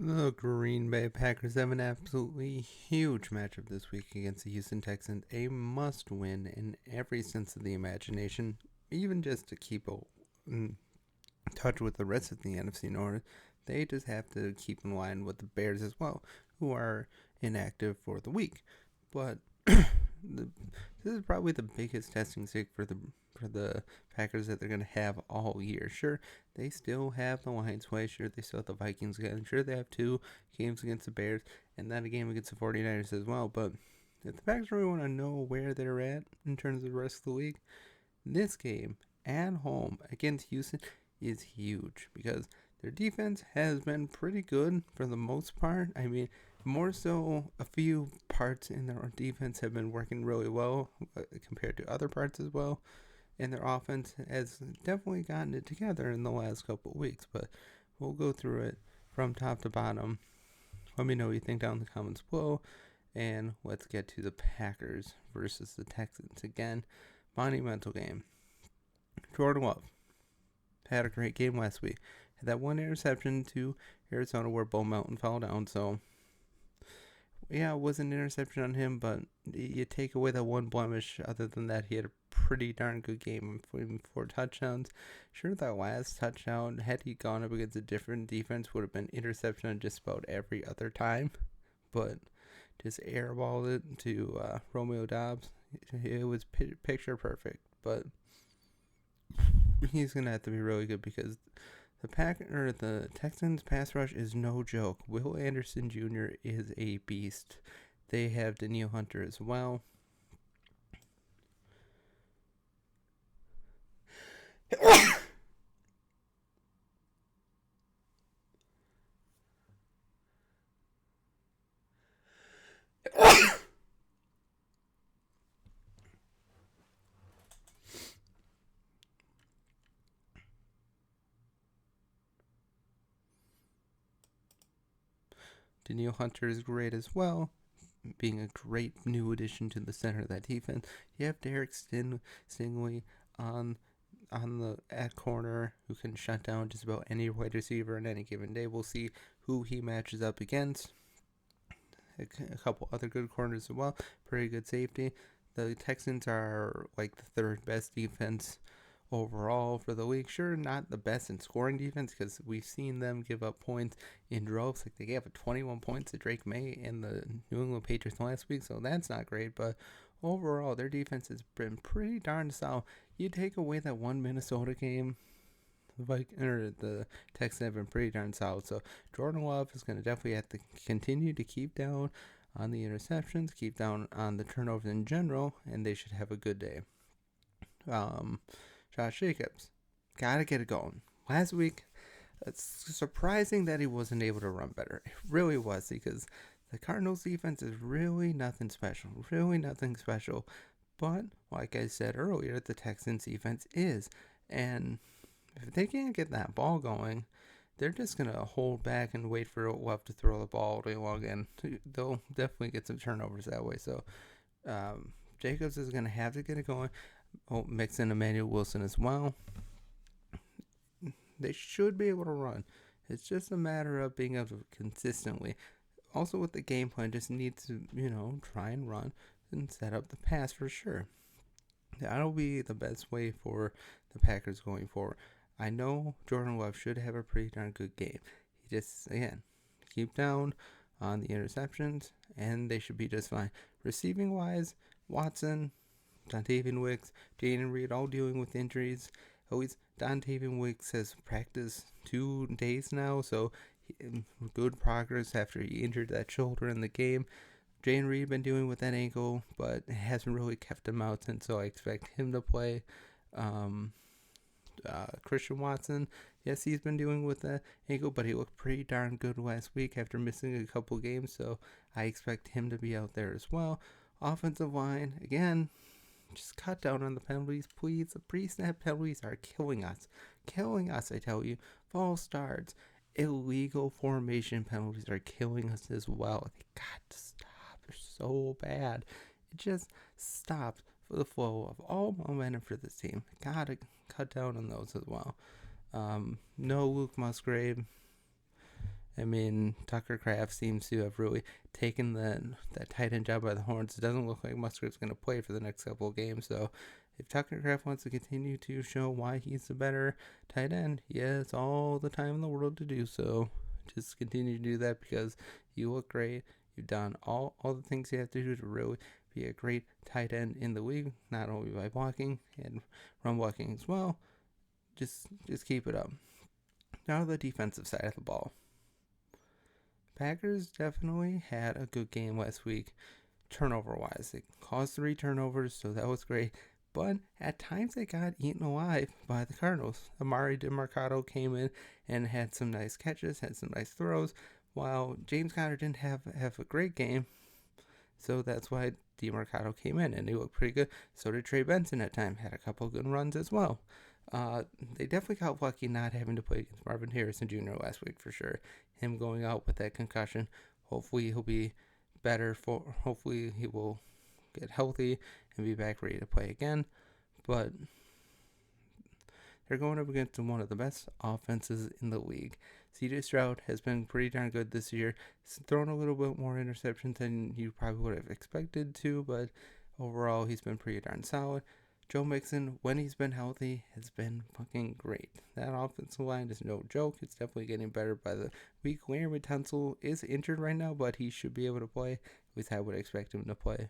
The Green Bay Packers have an absolutely huge matchup this week against the Houston Texans. A must win in every sense of the imagination, even just to keep in touch with the rest of the NFC North. They just have to keep in line with the Bears as well, who are inactive for the week. But this is probably the biggest testing stick for the Packers that they're going to have all year. Sure, they still have the Lions play. Sure, they still have the Vikings again. Sure, they have 2 games against the Bears and then a game against the 49ers as well. But if the Packers really want to know where they're at in terms of the rest of the league, this game at home against Houston is huge because their defense has been pretty good for the most part. I mean, more so, a few parts in their defense have been working really well compared to other parts as well. And their offense has definitely gotten it together in the last couple of weeks. But we'll go through it from top to bottom. Let me know what you think down in the comments below. And let's get to the Packers versus the Texans. Again, monumental game. Jordan Love had a great game last week. Had that one interception to Arizona where Bo Melton fell down. So, yeah, it was an interception on him, but you take away that one blemish. Other than that, he had a pretty darn good game, 4 touchdowns. Sure, that last touchdown, had he gone up against a different defense, would have been interception on just about every other time. But just airballed it to Romeo Doubs. It was picture perfect, but he's gonna have to be really good because the Texans pass rush is no joke. Will Anderson Jr. is a beast. They have Danielle Hunter as well. Danielle Hunter is great as well, being a great new addition to the center of that defense. You have Derek Stingley on at corner who can shut down just about any wide receiver on any given day. We'll see who he matches up against. A couple other good corners as well. Pretty good safety. The Texans are like the third best defense overall for the league. Sure, not the best in scoring defense because we've seen them give up points in droves. Like they gave up 21 points to Drake May and the New England Patriots last week, so that's not great. But overall, their defense has been pretty darn solid. You take away that one Minnesota game, the Texans have been pretty darn solid. So Jordan Love is going to definitely have to continue to keep down on the interceptions, keep down on the turnovers in general, and they should have a good day. Josh Jacobs, gotta get it going. Last week, it's surprising that he wasn't able to run better. It really was because the Cardinals defense is really nothing special. But like I said earlier, the Texans defense is. And if they can't get that ball going, they're just going to hold back and wait for Love to throw the ball all day long. And they'll definitely get some turnovers that way. So Jacobs is going to have to get it going. Mix in Emmanuel Wilson as well. They should be able to run. It's just a matter of being able to consistently. Also with the game plan, just need to, try and run and set up the pass for sure. That'll be the best way for the Packers going forward. I know Jordan Love should have a pretty darn good game. He just, again, keep down on the interceptions, and they should be just fine. Receiving wise, Watson, Dontavian Wicks, Jaden Reed all dealing with injuries. Dontavian Wicks has practiced 2 days now, so good progress after he injured that shoulder in the game. Jaden Reed been dealing with that ankle, but it hasn't really kept him out since, so I expect him to play. Christian Watson, yes, he's been dealing with that ankle, but he looked pretty darn good last week after missing a couple games, so I expect him to be out there as well. Offensive line, again, just cut down on the penalties, please. The pre-snap penalties are killing us. I tell you. False starts, illegal formation penalties are killing us as well. They got to stop. They're so bad. It just stops for the flow of all momentum for this team. Gotta cut down on those as well. No Luke Musgrave. I mean, Tucker Kraft seems to have really taken that tight end job by the horns. It doesn't look like Musgrave's going to play for the next couple of games. So if Tucker Kraft wants to continue to show why he's the better tight end, he has all the time in the world to do so. Just continue to do that because you look great. You've done all the things you have to do to really be a great tight end in the league, not only by blocking and run blocking as well. Just keep it up. Now the defensive side of the ball. Packers definitely had a good game last week, turnover-wise. They caused 3 turnovers, so that was great. But at times they got eaten alive by the Cardinals. Amari DeMarcado came in and had some nice catches, had some nice throws, while James Conner didn't have a great game. So that's why DeMarcado came in, and he looked pretty good. So did Trey Benson at times, had a couple good runs as well. They definitely got lucky not having to play against Marvin Harrison Jr. last week for sure. Him going out with that concussion. Hopefully he'll be better. Hopefully he will get healthy and be back ready to play again. But they're going up against one of the best offenses in the league. CJ Stroud has been pretty darn good this year. He's thrown a little bit more interceptions than you probably would have expected to, but overall he's been pretty darn solid. Joe Mixon, when he's been healthy, has been fucking great. That offensive line is no joke. It's definitely getting better by the week. Larry Tunsil is injured right now, but he should be able to play. At least I would expect him to play.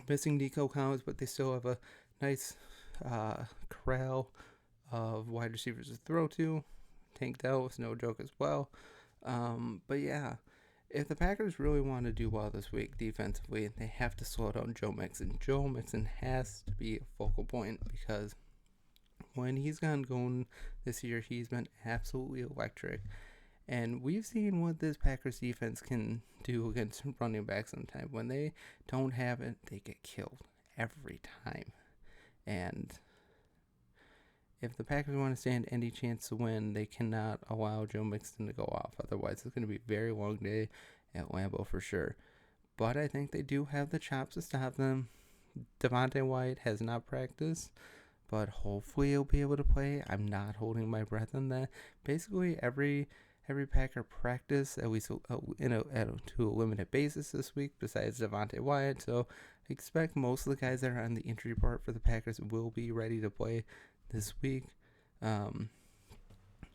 Missing Nico Collins, but they still have a nice corral of wide receivers to throw to. Tank Dell was no joke as well. But yeah, if the Packers really want to do well this week defensively, they have to slow down Joe Mixon. Joe Mixon has to be a focal point because when he's gotten going this year, he's been absolutely electric. And we've seen what this Packers defense can do against running backs sometimes. When they don't have it, they get killed every time. And if the Packers want to stand any chance to win, they cannot allow Joe Mixon to go off. Otherwise, it's going to be a very long day at Lambeau for sure. But I think they do have the chops to stop them. Devontae White has not practiced, but hopefully he'll be able to play. I'm not holding my breath on that. Basically, every Packer practice, at least to a limited basis this week, besides Devontae Wyatt. So I expect most of the guys that are on the injury report for the Packers will be ready to play this week.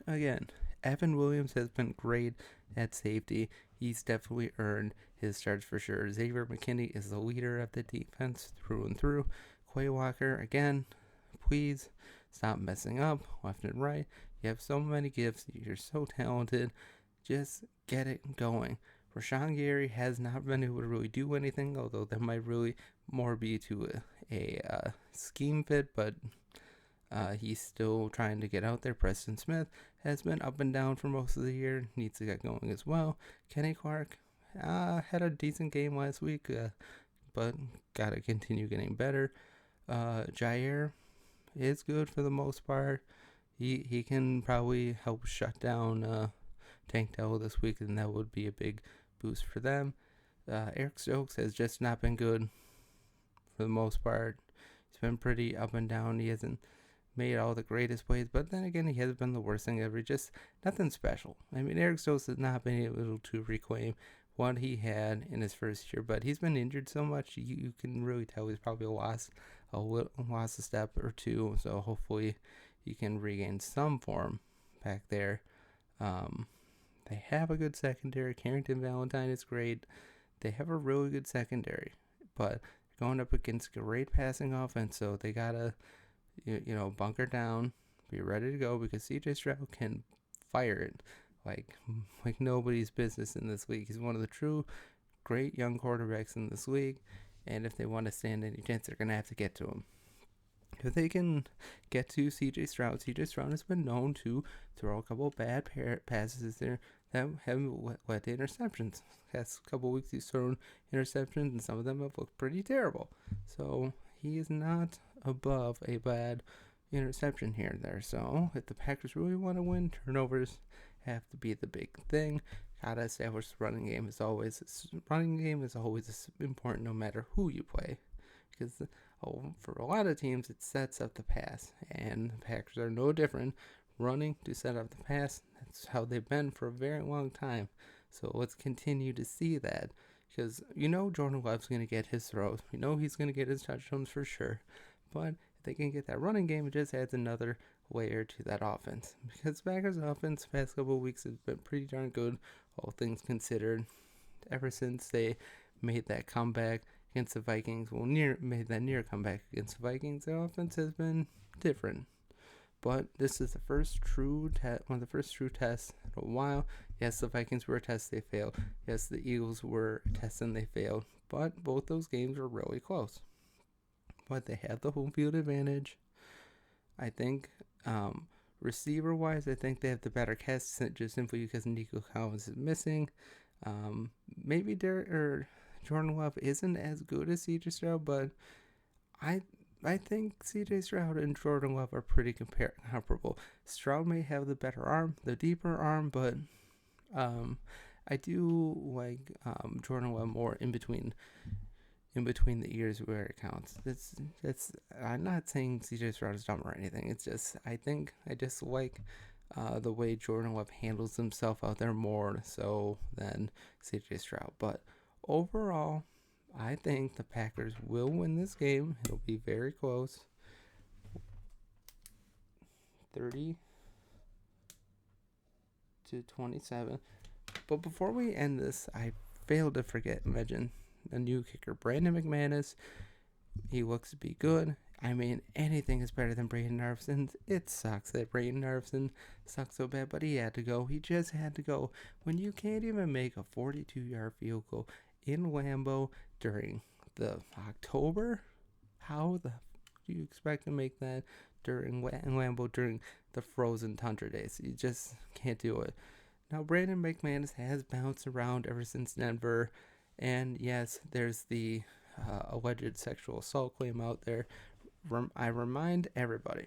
Again, Evan Williams has been great at safety. He's definitely earned his starts for sure. Xavier McKinney is the leader of the defense through and through. Quay Walker, again, please stop messing up left and right. You have so many gifts. You're so talented. Just get it going. Rashawn Gary has not been able to really do anything, although that might really more be to a scheme fit, but he's still trying to get out there. Preston Smith has been up and down for most of the year. Needs to get going as well. Kenny Clark had a decent game last week, but got to continue getting better. Jaire is good for the most part. He can probably help shut down Tank Dell this week, and that would be a big boost for them. Eric Stokes has just not been good for the most part. He's been pretty up and down. He hasn't made all the greatest plays, but then again, he has been the worst thing ever. Just nothing special. I mean, Eric Stokes has not been able to reclaim what he had in his first year, but he's been injured so much, you can really tell he's probably lost a step or two, so hopefully he can regain some form back there. They have a good secondary. Carrington Valentine is great. They have a really good secondary, but going up against a great passing offense, so they gotta bunker down, be ready to go, because CJ Stroud can fire it like nobody's business in this league. He's one of the true great young quarterbacks in this league, and if they want to stand any chance, they're going to have to get to him. If they can get to CJ Stroud has been known to throw a couple bad passes there that have led to interceptions. Last couple weeks he's thrown interceptions, and some of them have looked pretty terrible. So he is not above a bad interception here and there. So if the Packers really want to win, turnovers have to be the big thing. Gotta establish the running game is always important no matter who you play, because for a lot of teams it sets up the pass, and the Packers are no different. running to set up the pass. That's how they've been for a very long time. So let's continue to see that. Because Jordan Love's going to get his throws. He's going to get his touchdowns for sure. But if they can get that running game, it just adds another layer to that offense. Because Packers' offense the past couple of weeks has been pretty darn good, all things considered. Ever since they made that comeback against the Vikings, made that near comeback against the Vikings, their offense has been different. But this is the first true one of the first true tests in a while. Yes, the Vikings were a test, they failed. Yes, the Eagles were a test and they failed. But both those games were really close. But they have the home field advantage. I think receiver-wise, I think they have the better cast just simply because Nico Collins is missing. Maybe Jordan Love isn't as good as CJ Stroud, but I think CJ Stroud and Jordan Love are pretty comparable. Stroud may have the better arm, the deeper arm, but I do like Jordan Love more in between the ears where it counts. That's I'm not saying CJ Stroud is dumb or anything. It's just I just like the way Jordan Love handles himself out there more so than CJ Stroud. But overall, I think the Packers will win this game. It'll be very close. 30-27. But before we end this, I failed to mention a new kicker, Brandon McManus. He looks to be good. I mean, anything is better than Brayden Nervson. It sucks that Brayden Nervson sucks so bad, but he had to go. He just had to go. When you can't even make a 42-yard field goal in Lambeau during the October, how do you expect to make that in Lambeau during the frozen tundra days? You just can't do it. Now, Brandon McManus has bounced around ever since Denver, and yes, there's the alleged sexual assault claim out there. I remind everybody,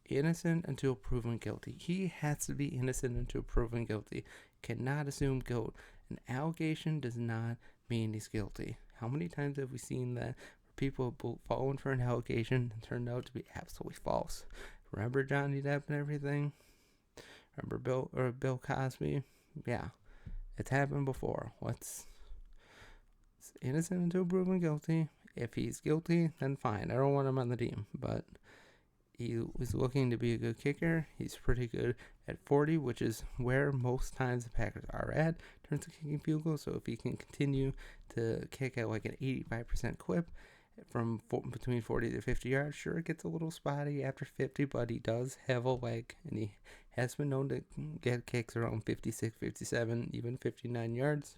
innocent until proven guilty. He has to be innocent until proven guilty. Cannot assume guilt. An allegation does not mean he's guilty. How many times have we seen that people fallen for an allegation and turned out to be absolutely false? Remember Johnny Depp and everything? Remember Bill Cosby? Yeah, it's happened before. It's innocent until proven guilty. If he's guilty, then fine. I don't want him on the team, but he was looking to be a good kicker. He's pretty good at 40, which is where most times the Packers are at in terms of kicking field goals. So if he can continue to kick at like an 85% clip from between 40 to 50 yards, sure, it gets a little spotty after 50, but he does have a leg, and he has been known to get kicks around 56, 57, even 59 yards.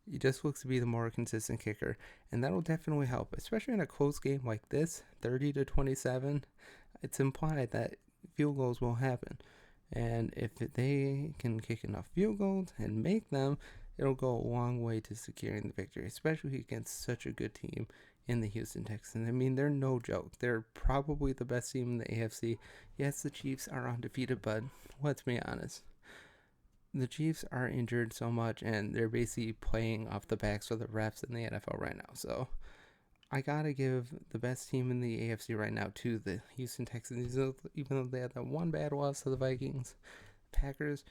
He just looks to be the more consistent kicker, and that'll definitely help, especially in a close game like this, 30-27. It's implied that field goals will happen, and if they can kick enough field goals and make them, it'll go a long way to securing the victory, especially against such a good team in the Houston Texans. I mean, they're no joke. They're probably the best team in the AFC. Yes, the Chiefs are undefeated, but let's be honest. The Chiefs are injured so much, and they're basically playing off the backs of the refs in the NFL right now. So I got to give the best team in the AFC right now to the Houston Texans. Even though they had that one bad loss to the Vikings, Packers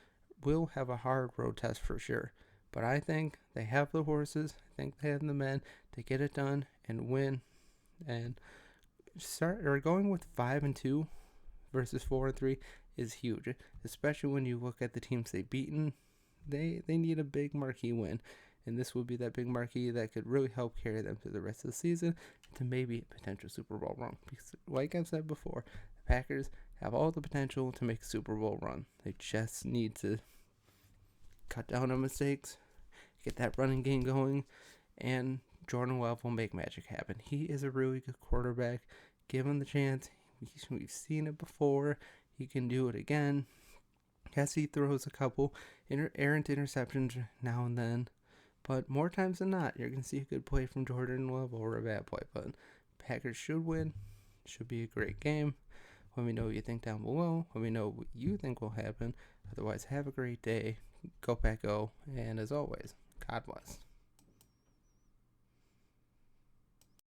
will have a hard road test for sure. But I think they have the horses. I think they have the men to get it done and win. And going with 5-2 versus 4-3 is huge, especially when you look at the teams they've beaten. They need a big marquee win, and this would be that big marquee that could really help carry them through the rest of the season to maybe a potential Super Bowl run. Because, like I've said before, the Packers have all the potential to make a Super Bowl run. They just need to cut down on mistakes, get that running game going, and Jordan Love will make magic happen. He is a really good quarterback. Give him the chance. We've seen it before. He can do it again. Yes, he throws a couple errant interceptions now and then, but more times than not, you're going to see a good play from Jordan Love or a bad play. But Packers should win. Should be a great game. Let me know what you think down below. Let me know what you think will happen. Otherwise, have a great day. Go Pack Go. And as always, God bless.